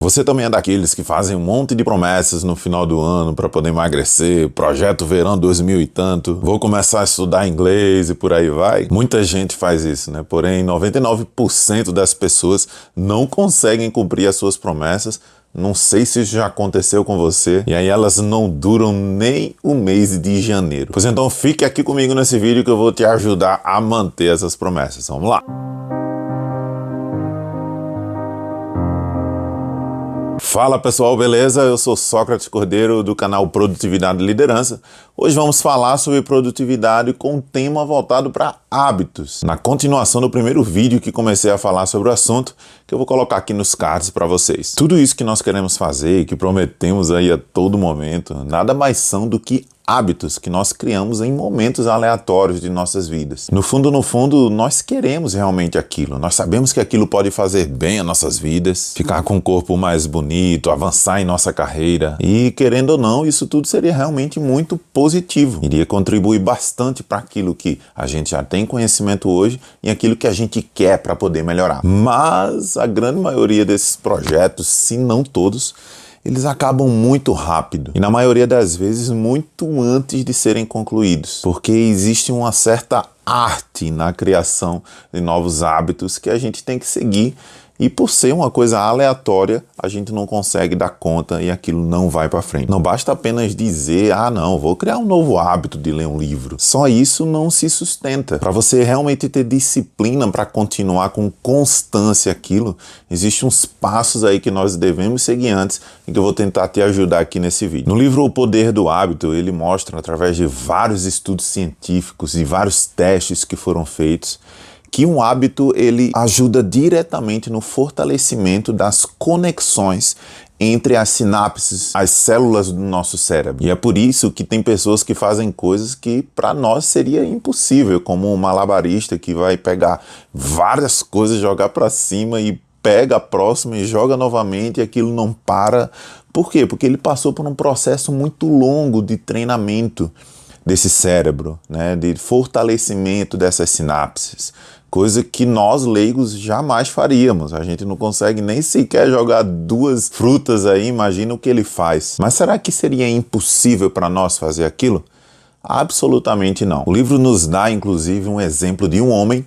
Você também é daqueles que fazem um monte de promessas no final do ano para poder emagrecer, projeto verão 2000 e tanto, vou começar a estudar inglês e por aí vai? Muita gente faz isso, né? Porém, 99% das pessoas não conseguem cumprir as suas promessas. Não sei se isso já aconteceu com você. E aí elas não duram nem o mês de janeiro. Pois então fique aqui comigo nesse vídeo que eu vou te ajudar a manter essas promessas. Vamos lá! Fala pessoal, beleza? Eu sou Sócrates Cordeiro do canal Produtividade e Liderança. Hoje vamos falar sobre produtividade com um tema voltado para hábitos. Na continuação do primeiro vídeo que comecei a falar sobre o assunto, que eu vou colocar aqui nos cards para vocês. Tudo isso que nós queremos fazer e que prometemos aí a todo momento, nada mais são do que hábitos que nós criamos em momentos aleatórios de nossas vidas. No fundo, nós queremos realmente aquilo. Nós sabemos que aquilo pode fazer bem às nossas vidas, ficar com o corpo mais bonito, avançar em nossa carreira. E, querendo ou não, isso tudo seria realmente muito positivo. Iria contribuir bastante para aquilo que a gente já tem conhecimento hoje e aquilo que a gente quer para poder melhorar. Mas a grande maioria desses projetos, se não todos, eles acabam muito rápido e na maioria das vezes muito antes de serem concluídos, porque existe uma certa arte na criação de novos hábitos que a gente tem que seguir e por ser uma coisa aleatória, a gente não consegue dar conta e aquilo não vai para frente. Não basta apenas dizer, não, vou criar um novo hábito de ler um livro. Só isso não se sustenta. Para você realmente ter disciplina para continuar com constância aquilo, existem uns passos aí que nós devemos seguir antes e que eu vou tentar te ajudar aqui nesse vídeo. No livro O Poder do Hábito, ele mostra através de vários estudos científicos e vários testes que foram feitos, que um hábito ele ajuda diretamente no fortalecimento das conexões entre as sinapses, as células do nosso cérebro. E é por isso que tem pessoas que fazem coisas que para nós seria impossível, como um malabarista que vai pegar várias coisas, jogar para cima e pega a próxima e joga novamente e aquilo não para. Por quê? Porque ele passou por um processo muito longo de treinamento desse cérebro, né, de fortalecimento dessas sinapses, coisa que nós leigos jamais faríamos. A gente não consegue nem sequer jogar duas frutas aí, imagina o que ele faz. Mas será que seria impossível para nós fazer aquilo? Absolutamente não. O livro nos dá inclusive um exemplo de um homem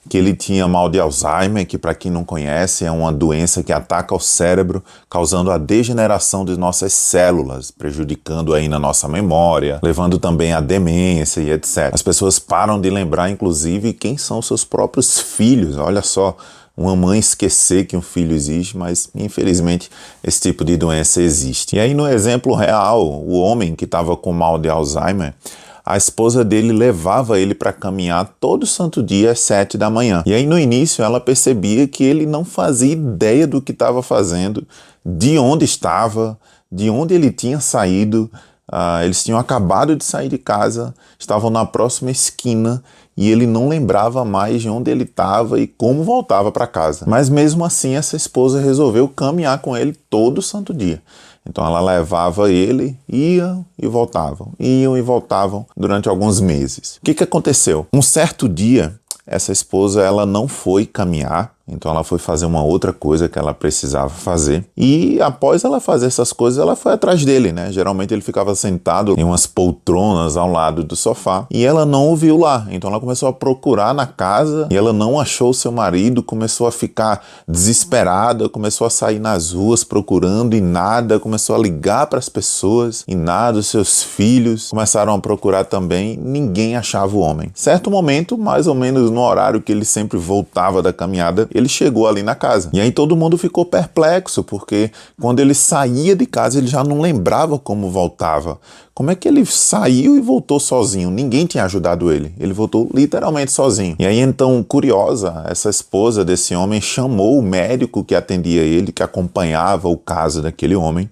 que ele tinha mal de Alzheimer, que para quem não conhece é uma doença que ataca o cérebro, causando a degeneração de nossas células, prejudicando aí na nossa memória, levando também à demência e etc. As pessoas param de lembrar inclusive quem são seus próprios filhos. Olha só, uma mãe esquecer que um filho existe, mas infelizmente esse tipo de doença existe. E aí no exemplo real, o homem que estava com mal de Alzheimer, a esposa dele levava ele para caminhar todo santo dia às 7 da manhã. E aí no início ela percebia que ele não fazia ideia do que estava fazendo, de onde estava, de onde ele tinha saído. Eles tinham acabado de sair de casa, estavam na próxima esquina e ele não lembrava mais de onde ele estava e como voltava para casa. Mas mesmo assim essa esposa resolveu caminhar com ele todo santo dia. Então ela levava ele, iam e voltavam durante alguns meses. O que aconteceu? Um certo dia, essa esposa ela não foi caminhar, então ela foi fazer uma outra coisa que ela precisava fazer. E após ela fazer essas coisas, ela foi atrás dele, né? Geralmente ele ficava sentado em umas poltronas ao lado do sofá e ela não o viu lá. Então ela começou a procurar na casa e ela não achou seu marido, começou a ficar desesperada, começou a sair nas ruas procurando e nada, começou a ligar para as pessoas e nada, os seus filhos começaram a procurar também, ninguém achava o homem. Certo momento, mais ou menos no horário que ele sempre voltava da caminhada, ele chegou ali na casa. E aí todo mundo ficou perplexo, porque quando ele saía de casa, ele já não lembrava como voltava. Como é que ele saiu e voltou sozinho? Ninguém tinha ajudado ele. Ele voltou literalmente sozinho. E aí então, curiosa, essa esposa desse homem chamou o médico que atendia ele, que acompanhava o caso daquele homem.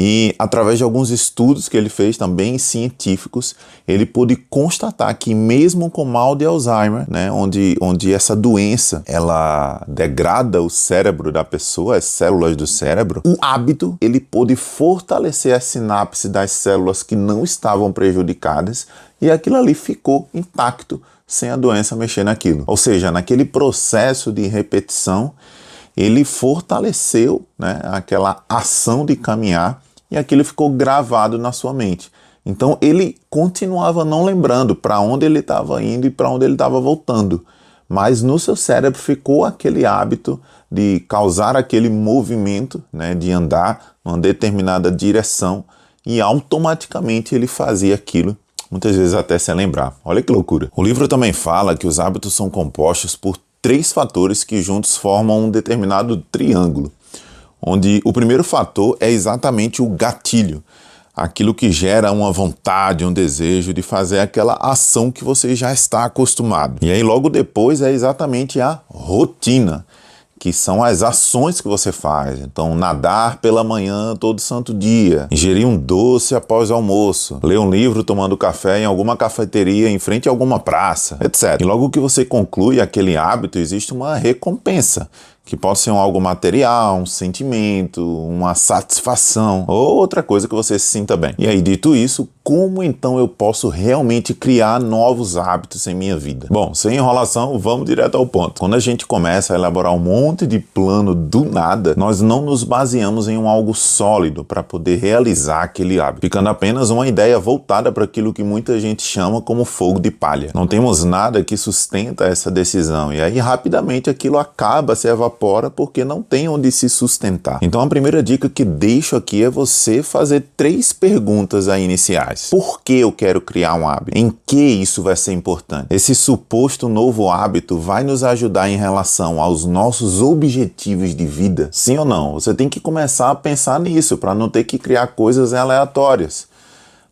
E através de alguns estudos que ele fez também científicos, ele pôde constatar que mesmo com mal de Alzheimer, né, onde essa doença ela degrada o cérebro da pessoa, as células do cérebro, o hábito ele pôde fortalecer a sinapse das células que não estavam prejudicadas e aquilo ali ficou intacto sem a doença mexer naquilo. Ou seja, naquele processo de repetição, ele fortaleceu, né, aquela ação de caminhar e aquilo ficou gravado na sua mente. Então ele continuava não lembrando para onde ele estava indo e para onde ele estava voltando, mas no seu cérebro ficou aquele hábito de causar aquele movimento, né, de andar numa determinada direção, e automaticamente ele fazia aquilo, muitas vezes até sem lembrar. Olha que loucura. O livro também fala que os hábitos são compostos por 3 fatores que juntos formam um determinado triângulo, onde o primeiro fator é exatamente o gatilho, aquilo que gera uma vontade, um desejo de fazer aquela ação que você já está acostumado. E aí logo depois é exatamente a rotina, que são as ações que você faz. Então, nadar pela manhã todo santo dia, ingerir um doce após o almoço, ler um livro tomando café em alguma cafeteria em frente a alguma praça, etc. E logo que você conclui aquele hábito, existe uma recompensa, que pode ser algo material, um sentimento, uma satisfação ou outra coisa que você se sinta bem. E aí, dito isso, como então eu posso realmente criar novos hábitos em minha vida? Bom, sem enrolação, vamos direto ao ponto. Quando a gente começa a elaborar um monte de plano do nada, nós não nos baseamos em algo sólido para poder realizar aquele hábito, ficando apenas uma ideia voltada para aquilo que muita gente chama como fogo de palha. Não temos nada que sustenta essa decisão e aí rapidamente aquilo acaba se evaporando porque não tem onde se sustentar. Então a primeira dica que deixo aqui é você fazer 3 perguntas aí iniciais. Por que eu quero criar um hábito? Em que isso vai ser importante? Esse suposto novo hábito vai nos ajudar em relação aos nossos objetivos de vida? Sim ou não? Você tem que começar a pensar nisso para não ter que criar coisas aleatórias.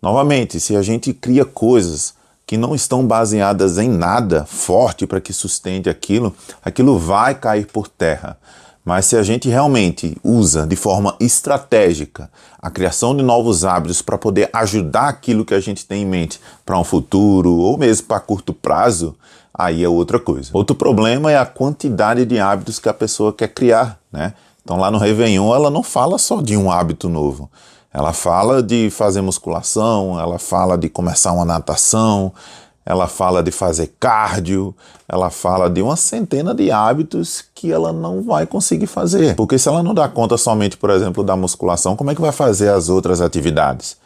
Novamente, se a gente cria coisas que não estão baseadas em nada forte para que sustente aquilo, aquilo vai cair por terra. Mas se a gente realmente usa de forma estratégica a criação de novos hábitos para poder ajudar aquilo que a gente tem em mente para um futuro ou mesmo para curto prazo, aí é outra coisa. Outro problema é a quantidade de hábitos que a pessoa quer criar, né? Então lá no Réveillon ela não fala só de um hábito novo. Ela fala de fazer musculação, ela fala de começar uma natação, ela fala de fazer cardio, ela fala de uma centena de hábitos que ela não vai conseguir fazer. Porque se ela não dá conta somente, por exemplo, da musculação, como é que vai fazer as outras atividades?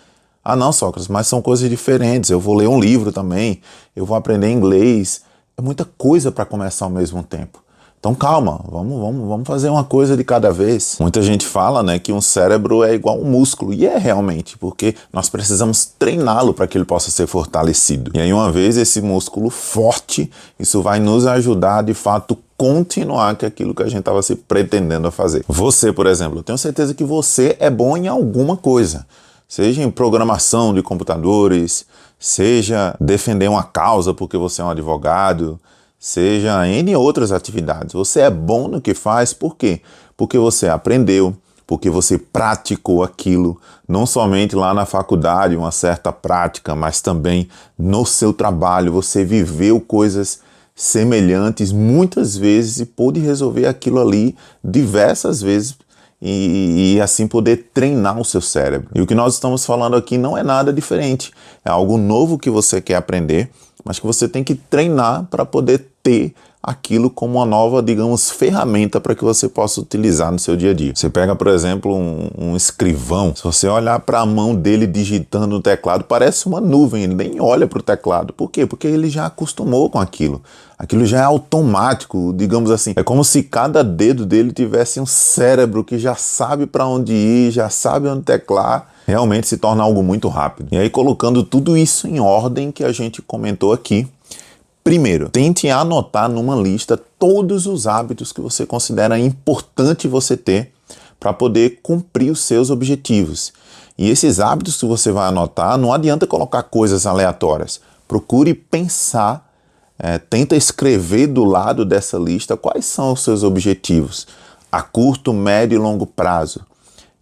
Ah não, Sócrates, mas são coisas diferentes, eu vou ler um livro também, eu vou aprender inglês, é muita coisa para começar ao mesmo tempo. Então calma, vamos fazer uma coisa de cada vez. Muita gente fala, né, que um cérebro é igual um músculo, e é realmente, porque nós precisamos treiná-lo para que ele possa ser fortalecido. E aí uma vez esse músculo forte, isso vai nos ajudar de fato continuar com aquilo que a gente estava se pretendendo a fazer. Você, por exemplo, eu tenho certeza que você é bom em alguma coisa. Seja em programação de computadores, seja defender uma causa porque você é um advogado, seja em outras atividades. Você é bom no que faz, por quê? Porque você aprendeu, porque você praticou aquilo, não somente lá na faculdade, uma certa prática, mas também no seu trabalho. Você viveu coisas semelhantes muitas vezes e pôde resolver aquilo ali diversas vezes e assim poder treinar o seu cérebro. E o que nós estamos falando aqui não é nada diferente. É algo novo que você quer aprender, mas que você tem que treinar para poder ter aquilo como uma nova, digamos, ferramenta para que você possa utilizar no seu dia a dia. Você pega, por exemplo, um escrivão, se você olhar para a mão dele digitando no teclado, parece uma nuvem, ele nem olha para o teclado. Por quê? Porque ele já acostumou com aquilo. Aquilo já é automático, digamos assim. É como se cada dedo dele tivesse um cérebro que já sabe para onde ir, já sabe onde teclar. Realmente se torna algo muito rápido. E aí, colocando tudo isso em ordem que a gente comentou aqui, primeiro, tente anotar numa lista todos os hábitos que você considera importante você ter para poder cumprir os seus objetivos. E esses hábitos que você vai anotar, não adianta colocar coisas aleatórias. Procure pensar, tenta escrever do lado dessa lista quais são os seus objetivos a curto, médio e longo prazo.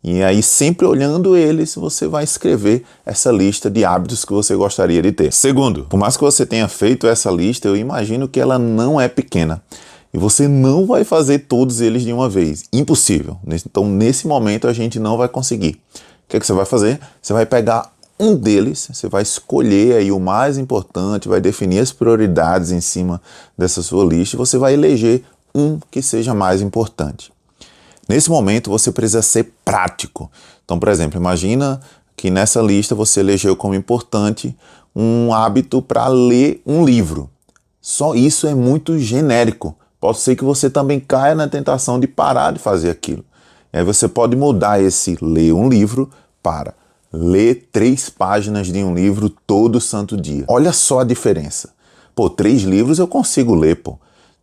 E aí, sempre olhando eles, você vai escrever essa lista de hábitos que você gostaria de ter. Segundo, por mais que você tenha feito essa lista, eu imagino que ela não é pequena. E você não vai fazer todos eles de uma vez. Impossível. Então, nesse momento, a gente não vai conseguir. O que é que você vai fazer? Você vai pegar um deles, você vai escolher aí o mais importante, vai definir as prioridades em cima dessa sua lista e você vai eleger um que seja mais importante. Nesse momento, você precisa ser prático. Então, por exemplo, imagina que nessa lista você elegeu como importante um hábito para ler um livro. Só isso é muito genérico. Pode ser que você também caia na tentação de parar de fazer aquilo. E aí você pode mudar esse ler um livro para ler 3 páginas de um livro todo santo dia. Olha só a diferença. Pô, 3 livros eu consigo ler, pô.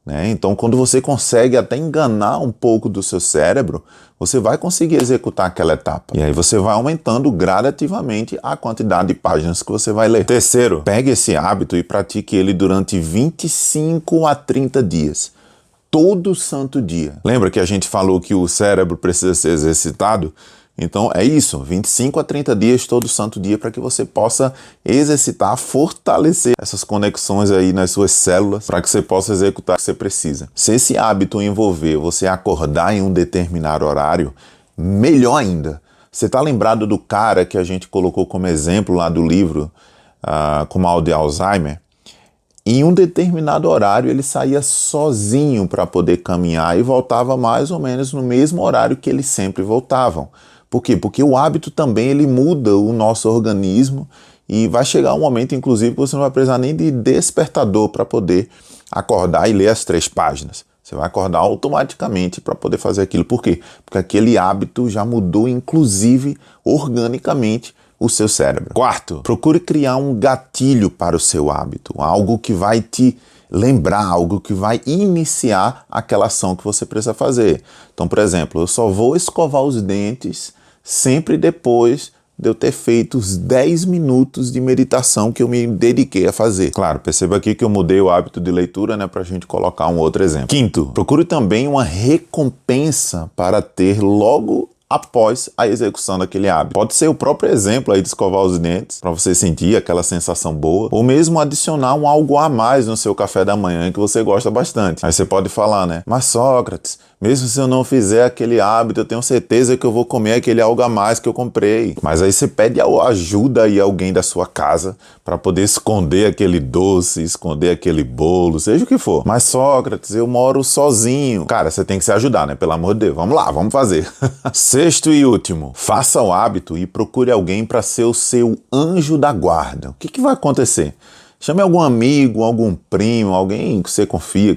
Né? Então, quando você consegue até enganar um pouco do seu cérebro, você vai conseguir executar aquela etapa. E aí você vai aumentando gradativamente a quantidade de páginas que você vai ler. Terceiro, pegue esse hábito e pratique ele durante 25 a 30 dias. Todo santo dia. Lembra que a gente falou que o cérebro precisa ser exercitado? Então é isso, 25 a 30 dias todo santo dia para que você possa exercitar, fortalecer essas conexões aí nas suas células para que você possa executar o que você precisa. Se esse hábito envolver você acordar em um determinado horário, melhor ainda. Você está lembrado do cara que a gente colocou como exemplo lá do livro com mal de Alzheimer? Em um determinado horário ele saía sozinho para poder caminhar e voltava mais ou menos no mesmo horário que eles sempre voltavam. Por quê? Porque o hábito também ele muda o nosso organismo e vai chegar um momento, inclusive, que você não vai precisar nem de despertador para poder acordar e ler as 3 páginas. Você vai acordar automaticamente para poder fazer aquilo. Por quê? Porque aquele hábito já mudou, inclusive, organicamente, o seu cérebro. Quarto, procure criar um gatilho para o seu hábito, algo que vai te lembrar, algo que vai iniciar aquela ação que você precisa fazer. Então, por exemplo, eu só vou escovar os dentes sempre depois de eu ter feito os 10 minutos de meditação que eu me dediquei a fazer. Claro, perceba aqui que eu mudei o hábito de leitura, né, para a gente colocar um outro exemplo. Quinto, procure também uma recompensa para ter logo após a execução daquele hábito. Pode ser o próprio exemplo aí de escovar os dentes, para você sentir aquela sensação boa, ou mesmo adicionar um algo a mais no seu café da manhã que você gosta bastante. Aí você pode falar, né? Mas Sócrates, mesmo se eu não fizer aquele hábito, eu tenho certeza que eu vou comer aquele algo a mais que eu comprei. Mas aí você pede ajuda aí a alguém da sua casa para poder esconder aquele doce, esconder aquele bolo, seja o que for. Mas Sócrates, eu moro sozinho. Cara, você tem que se ajudar, né? Pelo amor de Deus. Vamos lá, vamos fazer. Sexto e último, faça o hábito e procure alguém para ser o seu anjo da guarda. O que vai acontecer? Chame algum amigo, algum primo, alguém que você confia,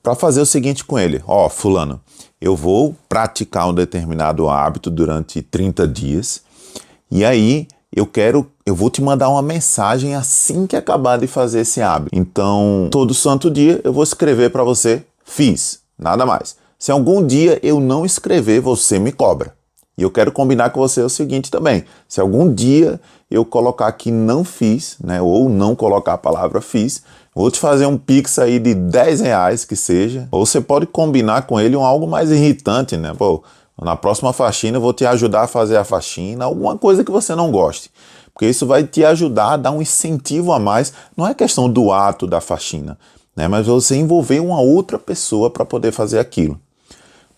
para fazer o seguinte com ele. Ó, fulano, eu vou praticar um determinado hábito durante 30 dias e aí eu vou te mandar uma mensagem assim que acabar de fazer esse hábito. Então, todo santo dia eu vou escrever para você, fiz, nada mais. Se algum dia eu não escrever, você me cobra. E eu quero combinar com você o seguinte também. Se algum dia eu colocar aqui não fiz, né, ou não colocar a palavra fiz, vou te fazer um pix aí de R$10 que seja. Ou você pode combinar com ele algo mais irritante, né? Pô, na próxima faxina eu vou te ajudar a fazer a faxina, alguma coisa que você não goste. Porque isso vai te ajudar a dar um incentivo a mais. Não é questão do ato da faxina, né, mas você envolver uma outra pessoa para poder fazer aquilo.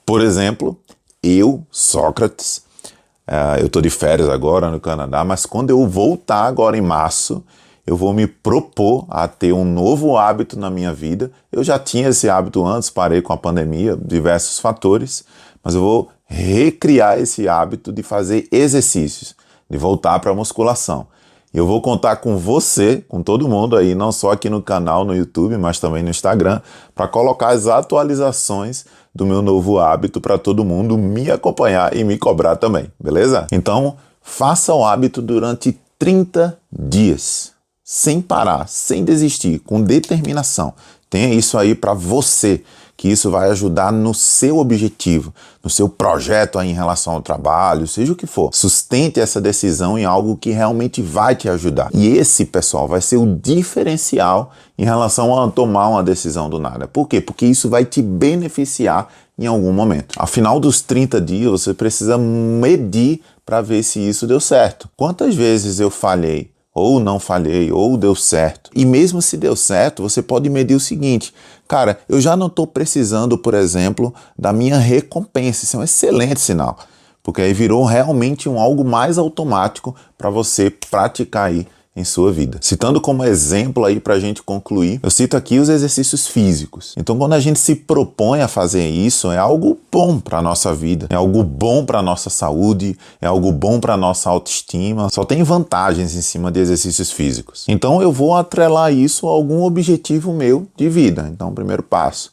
Por exemplo, eu, Sócrates, eu estou de férias agora no Canadá, mas quando eu voltar agora em março, eu vou me propor a ter um novo hábito na minha vida. Eu já tinha esse hábito antes, parei com a pandemia, diversos fatores, mas eu vou recriar esse hábito de fazer exercícios, de voltar para a musculação. Eu vou contar com você, com todo mundo aí, não só aqui no canal, no YouTube, mas também no Instagram, para colocar as atualizações do meu novo hábito para todo mundo me acompanhar e me cobrar também, beleza? Então, faça o hábito durante 30 dias, sem parar, sem desistir, com determinação. Tenha isso aí para você, que isso vai ajudar no seu objetivo, no seu projeto aí em relação ao trabalho, seja o que for. Sustente essa decisão em algo que realmente vai te ajudar. E esse, pessoal, vai ser o diferencial em relação a tomar uma decisão do nada. Por quê? Porque isso vai te beneficiar em algum momento. Ao final dos 30 dias, você precisa medir para ver se isso deu certo. Quantas vezes eu falhei? Ou não falhei, ou deu certo. E mesmo se deu certo, você pode medir o seguinte: cara, eu já não estou precisando, por exemplo, da minha recompensa. Isso é um excelente sinal, porque aí virou realmente algo mais automático para você praticar aí em sua vida. Citando como exemplo aí pra gente concluir, eu cito aqui os exercícios físicos. Então, quando a gente se propõe a fazer isso, é algo bom pra nossa vida, é algo bom pra nossa saúde, é algo bom pra nossa autoestima, só tem vantagens em cima de exercícios físicos. Então, eu vou atrelar isso a algum objetivo meu de vida. Então, primeiro passo.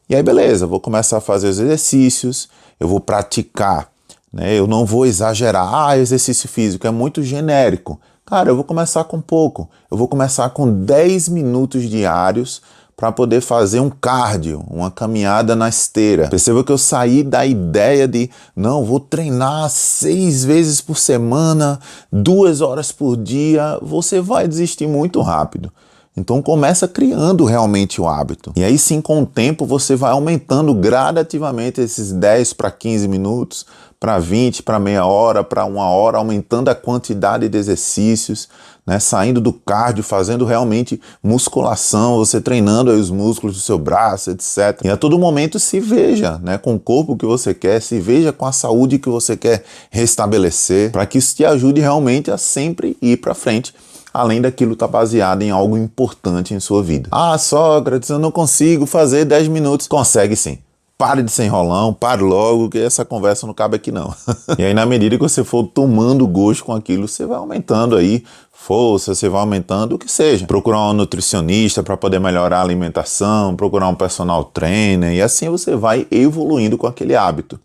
E aí, beleza, vou começar a fazer os exercícios, eu vou praticar, né? Eu não vou exagerar, exercício físico é muito genérico. Cara, eu vou começar com pouco. Eu vou começar com 10 minutos diários para poder fazer um cardio, uma caminhada na esteira. Perceba que eu saí da ideia de, não, vou treinar 6 vezes por semana, 2 horas por dia. Você vai desistir muito rápido. Então começa criando realmente o hábito. E aí sim, com o tempo, você vai aumentando gradativamente esses 10 para 15 minutos, para 20, para meia hora, para 1 hora, aumentando a quantidade de exercícios, né? Saindo do cardio, fazendo realmente musculação, você treinando aí os músculos do seu braço, etc. E a todo momento se veja, né, com o corpo que você quer, se veja com a saúde que você quer restabelecer, para que isso te ajude realmente a sempre ir para frente. Além daquilo estar baseado em algo importante em sua vida. Ah, Sócrates, eu não consigo fazer 10 minutos. Consegue sim. Pare de ser enrolão, pare logo, que essa conversa não cabe aqui não. E aí, na medida que você for tomando gosto com aquilo, você vai aumentando aí força, você vai aumentando o que seja. Procurar um nutricionista para poder melhorar a alimentação, procurar um personal trainer, e assim você vai evoluindo com aquele hábito.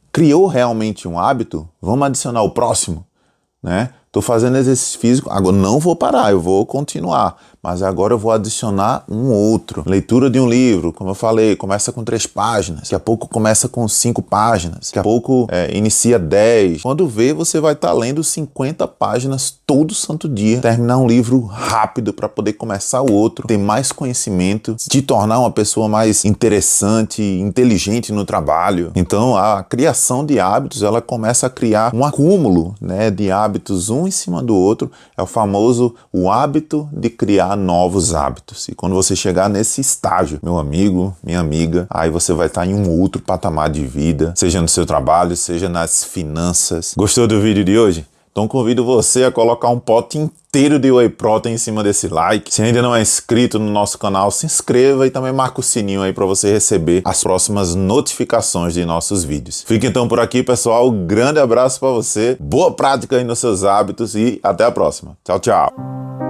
Criou realmente um hábito? Vamos adicionar o próximo, né? Tô fazendo exercício físico, agora não vou parar, eu vou continuar. Mas agora eu vou adicionar um outro. Leitura de um livro, como eu falei, começa com 3 páginas. Daqui a pouco começa com 5 páginas. Daqui a pouco inicia 10. Quando vê, você vai estar lendo 50 páginas todo santo dia. Terminar um livro rápido para poder começar o outro. Ter mais conhecimento. Te tornar uma pessoa mais interessante, inteligente no trabalho. Então, a criação de hábitos, ela começa a criar um acúmulo, né, de hábitos um em cima do outro. É o famoso o hábito de criar novos hábitos. E quando você chegar nesse estágio, meu amigo, minha amiga, aí você vai estar em um outro patamar de vida, seja no seu trabalho, seja nas finanças. Gostou do vídeo de hoje? Então convido você a colocar um pote inteiro de Whey Protein em cima desse like. Se ainda não é inscrito no nosso canal, se inscreva e também marca o sininho aí para você receber as próximas notificações de nossos vídeos. Fique então por aqui, pessoal. Grande abraço para você. Boa prática aí nos seus hábitos e até a próxima. Tchau, tchau.